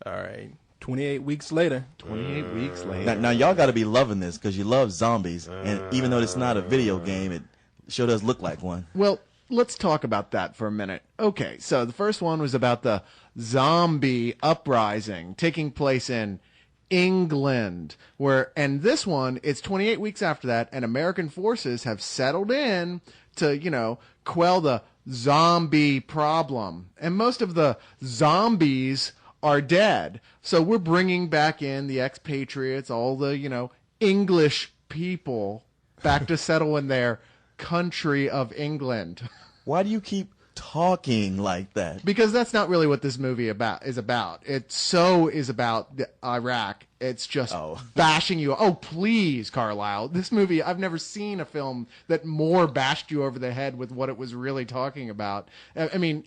All right. 28 weeks later. 28 weeks later. Now y'all got to be loving this because you love zombies, and even though it's not a video game, it sure does look like one. Well, let's talk about that for a minute. Okay, so the first one was about the zombie uprising taking place in England, and this one, it's 28 weeks after that, and American forces have settled in to, quell the zombie problem. And most of the zombies are dead. So we're bringing back in the expatriates, all the, English people back to settle in their country of England. Why do you keep talking like that? Because that's not really what this movie is about. It is about Iraq. It's just bashing you. Oh, please, Carlisle. This movie, I've never seen a film that more bashed you over the head with what it was really talking about. I mean,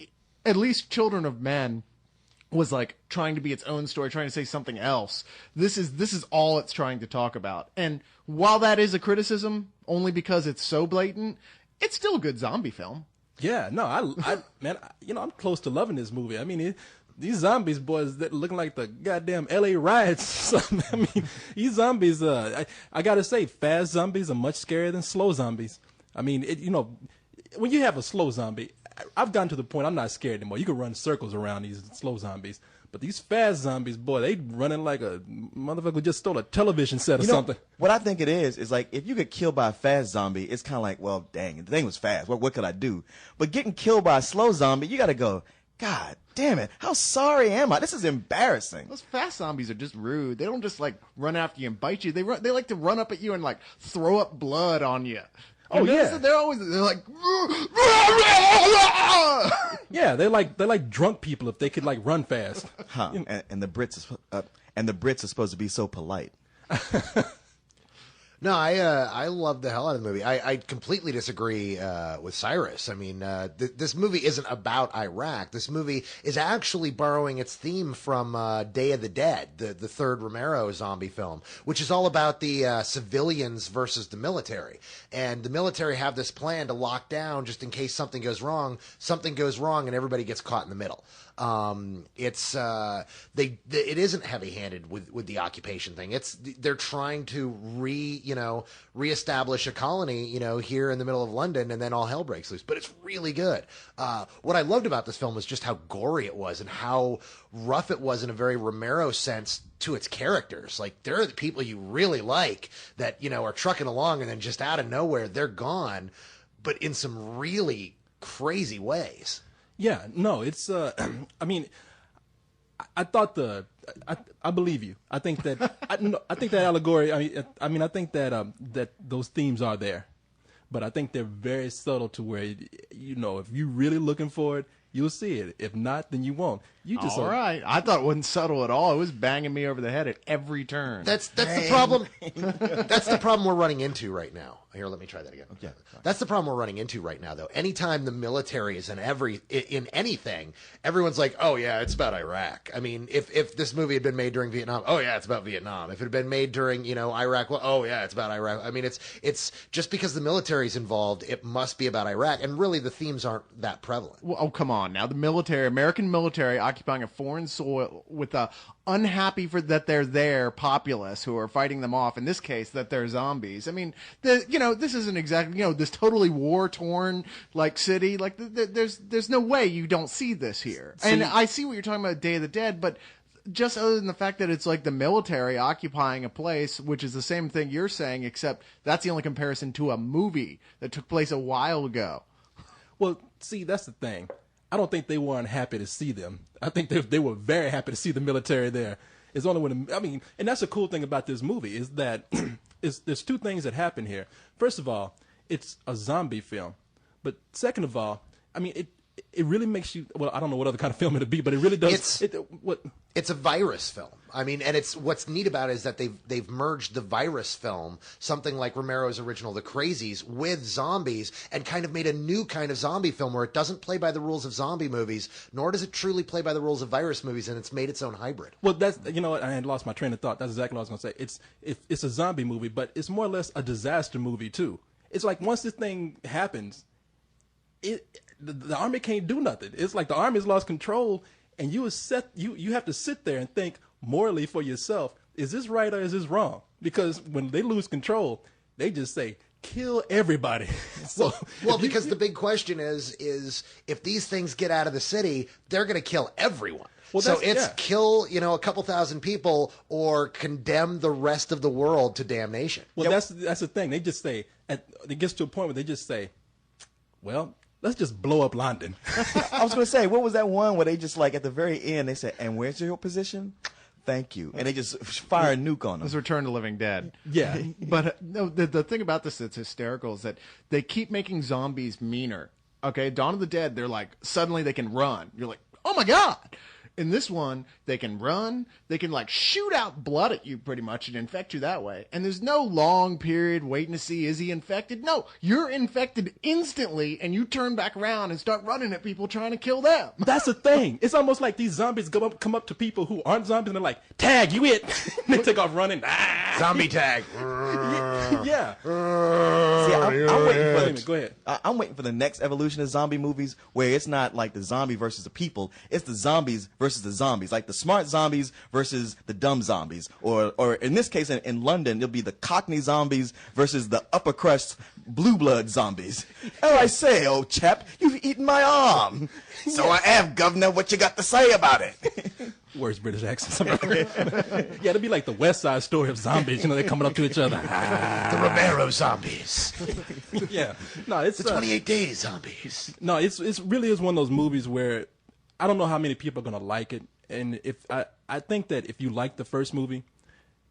at least Children of Men was like trying to be its own story, trying to say something else. This is all it's trying to talk about. And while that is a criticism, only because it's so blatant, it's still a good zombie film. Yeah, no, man, I'm close to loving this movie. I mean, these zombies, boys, that looking like the goddamn L.A. riots or something. I mean, these zombies, I gotta say, fast zombies are much scarier than slow zombies. I mean, when you have a slow zombie, I've gotten to the point I'm not scared anymore. You can run circles around these slow zombies. But these fast zombies, boy, they running like a motherfucker who just stole a television set or something. What I think it is like if you get killed by a fast zombie, it's kind of like, well, dang, the thing was fast. What could I do? But getting killed by a slow zombie, you got to go, God damn it, how sorry am I? This is embarrassing. Those fast zombies are just rude. They don't just like run after you and bite you. They like to run up at you and like throw up blood on you. Oh yeah, they're like, yeah, they're like drunk people if they could like run fast. Huh? And the Brits are supposed to be so polite. No, I love the hell out of the movie. I completely disagree with Cyrus. I mean, this movie isn't about Iraq. This movie is actually borrowing its theme from Day of the Dead, the third Romero zombie film, which is all about the civilians versus the military. And the military have this plan to lock down just in case something goes wrong. Something goes wrong and everybody gets caught in the middle. It isn't heavy-handed with the occupation thing. They're trying to reestablish a colony, here in the middle of London, and then all hell breaks loose. But it's really good. What I loved about this film was just how gory it was and how rough it was in a very Romero sense to its characters. Like, there are the people you really like that, are trucking along and then just out of nowhere, they're gone, but in some really crazy ways. Yeah, no, it's, I mean, I thought I believe you. I think that, I think that allegory, I mean, I think that, that those themes are there, but I think they're very subtle to where, if you're really looking for it, you'll see it. If not, then you won't. You just all right. I thought it wasn't subtle at all. It was banging me over the head at every turn. That's the problem. That's the problem we're running into right now. Here, let me try that again. Okay. That's the problem we're running into right now, though. Anytime the military is in anything, everyone's like, "Oh yeah, it's about Iraq." I mean, if this movie had been made during Vietnam, oh yeah, it's about Vietnam. If it had been made during Iraq, well, oh yeah, it's about Iraq. I mean, it's just because the military's involved, it must be about Iraq, and really the themes aren't that prevalent. Well, oh come on now, the military, American military, occupying a foreign soil with a unhappy that they're there populace who are fighting them off. In this case, that they're zombies. I mean, this isn't exactly this totally war torn like city. Like there's no way you don't see this here. And I see what you're talking about, Day of the Dead, but just other than the fact that it's like the military occupying a place, which is the same thing you're saying, except that's the only comparison to a movie that took place a while ago. Well, see, that's the thing. I don't think they were unhappy to see them. I think they were very happy to see the military there. It's only when, and that's the cool thing about this movie is that there's two things that happen here. First of all, it's a zombie film. But second of all, I mean, it really makes you, well, I don't know what other kind of film it'd be, but it really does. It's a virus film. I mean, and what's neat about it is that they've merged the virus film, something like Romero's original The Crazies, with zombies, and kind of made a new kind of zombie film where it doesn't play by the rules of zombie movies, nor does it truly play by the rules of virus movies, and it's made its own hybrid. Well, that's, what, I had lost my train of thought. That's exactly what I was going to say. It's a zombie movie, but it's more or less a disaster movie too. It's like once this thing happens, the army can't do nothing. It's like the army's lost control. and you have to sit there and think morally for yourself, is this right or is this wrong? Because when they lose control, they just say, kill everybody. So well, because the big question is if these things get out of the city, they're going to kill everyone. Well, so it's yeah. kill, a couple thousand people or condemn the rest of the world to damnation. Well, that's the thing. They just say, it gets to a point where they just say, well, let's just blow up London. I was going to say, what was that one where they just like at the very end they said, "And where's your position? Thank you," and they just fire a nuke on them. It's Return to Living Dead. Yeah. But no, the thing about this that's hysterical is that they keep making zombies meaner. Okay, Dawn of the Dead, they're like, suddenly they can run. You're like, oh my God. In this one, they can run, they can like shoot out blood at you pretty much and infect you that way. And there's no long period waiting to see, is he infected? No, you're infected instantly and you turn back around and start running at people trying to kill them. That's the thing. It's almost like these zombies come up to people who aren't zombies and they're like, tag, you it. They take off running. Ah! Zombie tag. Yeah. See, I'm waiting for Go ahead. I'm waiting for the next evolution of zombie movies where it's not like the zombie versus the people, it's the zombies versus the zombies, like the smart zombies versus the dumb zombies, or in this case in London it'll be the Cockney zombies versus the upper crust blue blood zombies. Oh, I say, old chap, you've eaten my arm. So I am, governor. What you got to say about it? Worst British accent. Yeah, it'd be like the West Side Story of zombies. They're coming up to each other. The Romero zombies. Yeah. No, it's The 28 Days zombies. No, it's really is one of those movies where I don't know how many people are gonna like it, and if I think that if you like the first movie,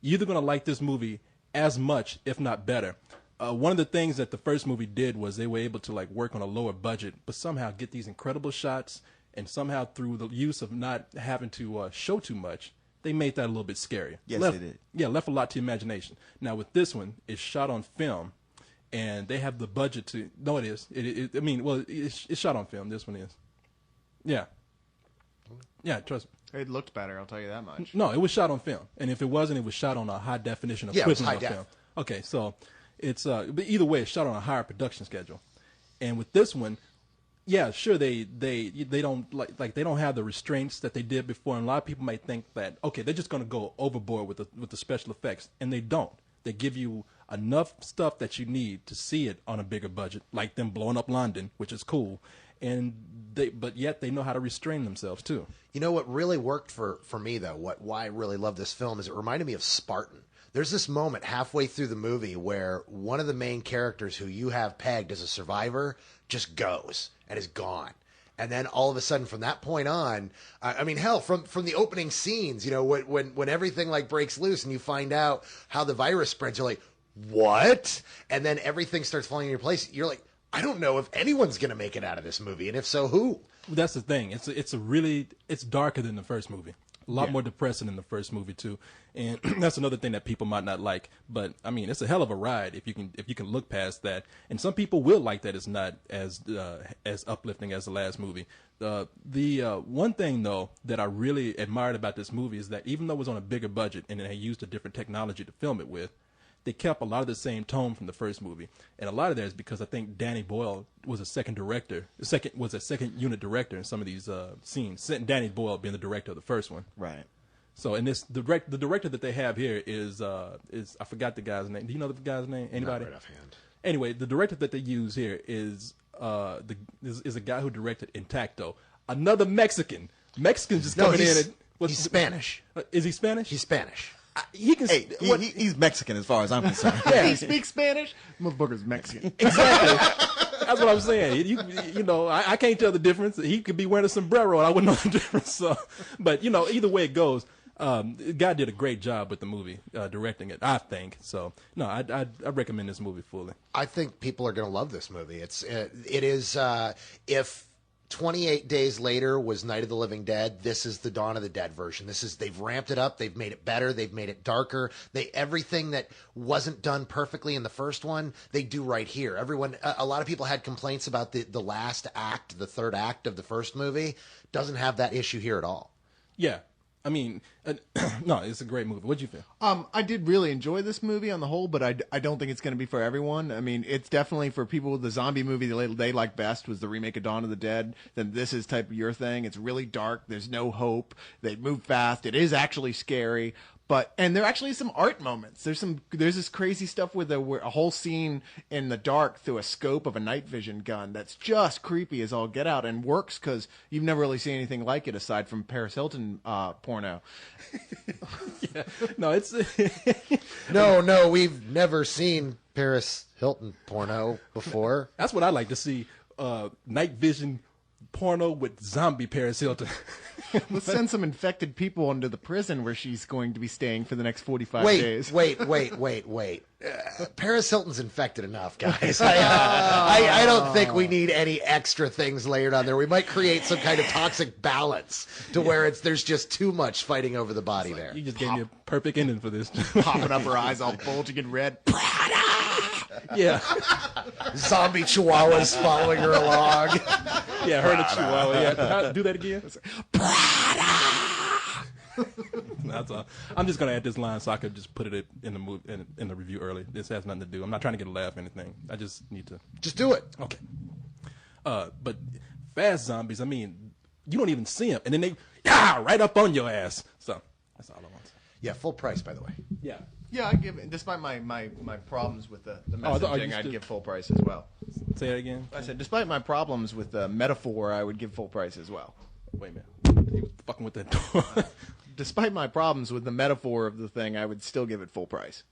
you're either gonna like this movie as much, if not better. One of the things that the first movie did was they were able to like work on a lower budget, but somehow get these incredible shots, and somehow through the use of not having to show too much, they made that a little bit scarier. Yes, left, they did. Yeah, left a lot to imagination. Now with this one, it's shot on film, and they have the budget to. No, it is. It's shot on film. This one is. Yeah. Yeah, trust me. It looked better, I'll tell you that much. No, it was shot on film, and if it wasn't, it was shot on a high definition Yeah, it was equivalent high of def. film. Okay, so it's but either way, it's shot on a higher production schedule, and with this one, yeah, sure they don't like they don't have the restraints that they did before, and a lot of people might think that okay, they're just going to go overboard with the special effects, and they don't. They give you enough stuff that you need to see it on a bigger budget, like them blowing up London, which is cool. But yet they know how to restrain themselves too. You know what really worked for me though, why I really love this film is it reminded me of Spartan. There's this moment halfway through the movie where one of the main characters who you have pegged as a survivor just goes and is gone. And then all of a sudden from that point on, I mean, hell, from the opening scenes, when everything like breaks loose and you find out how the virus spreads, you're like, what? And then everything starts falling in your place. You're like, I don't know if anyone's going to make it out of this movie, and if so, who? That's the thing. It's darker than the first movie. A lot more depressing than the first movie too, and that's another thing that people might not like. But I mean, it's a hell of a ride if you can look past that. And some people will like that it's not as uplifting as the last movie. The one thing though that I really admired about this movie is that even though it was on a bigger budget and they used a different technology to film it with, they kept a lot of the same tone from the first movie, and a lot of that is because I think Danny Boyle was a second unit director in some of these scenes. Danny Boyle being the director of the first one. Right. So in this, the director that they have here is I forgot the guy's name. Do you know the guy's name? Anybody? Not right offhand. Anyway, the director that they use here is a guy who directed Intacto, another Mexican. Mexicans just coming in. He's Spanish. Is he Spanish? He's Spanish. He can. Hey, he's Mexican as far as I'm concerned. Yeah. He speaks Spanish? Motherfucker's Mexican. Exactly. That's what I'm saying. I can't tell the difference. He could be wearing a sombrero, and I wouldn't know the difference. So, but either way it goes, the guy did a great job with the movie, directing it. I think so. No, I recommend this movie fully. I think people are going to love this movie. It is if 28 Days Later was Night of the Living Dead, this is the Dawn of the Dead version. They've ramped it up, they've made it better, they've made it darker. Everything that wasn't done perfectly in the first one, they do right here. A lot of people had complaints about the last act, the third act of the first movie. Doesn't have that issue here at all. Yeah. I mean, no, it's a great movie. What'd you feel? I did really enjoy this movie on the whole, but I don't think it's going to be for everyone. I mean, it's definitely for people. The zombie movie they like best was the remake of Dawn of the Dead. Then this is type of your thing. It's really dark. There's no hope. They move fast. It is actually scary. And there actually is some art moments. There's this crazy stuff with a whole scene in the dark through a scope of a night vision gun that's just creepy as all get out and works because you've never really seen anything like it aside from Paris Hilton porno. Yeah. No, it's No, we've never seen Paris Hilton porno before. that's what I like to see. Night vision porno with zombie Paris Hilton. Let's send some infected people into the prison where she's going to be staying for the next 45 Wait, days. wait. Paris Hilton's infected enough, guys. I don't think we need any extra things layered on there. We might create some kind of toxic balance to where there's just too much fighting over the body there. You just gave me a perfect ending for this. Popping up her eyes all bulging and red. Yeah. Zombie chihuahuas following her along. Yeah, her the chihuahua. Yeah. Do that again. That's all. I'm just gonna add this line so I could just put it in the movie in the review early. This has nothing to do. I'm not trying to get a laugh or anything. I just need to. Just do it. Okay. But fast zombies. I mean, you don't even see them, and then they right up on your ass. So that's all I want. Yeah, full price, by the way. Yeah. Yeah, I give. Despite my problems with the are you messaging, I'd still- give full price as well. Say that again. I said, despite my problems with the metaphor, I would give full price as well. Wait a minute. You fucking with that door. Despite my problems with the metaphor of the thing, I would still give it full price.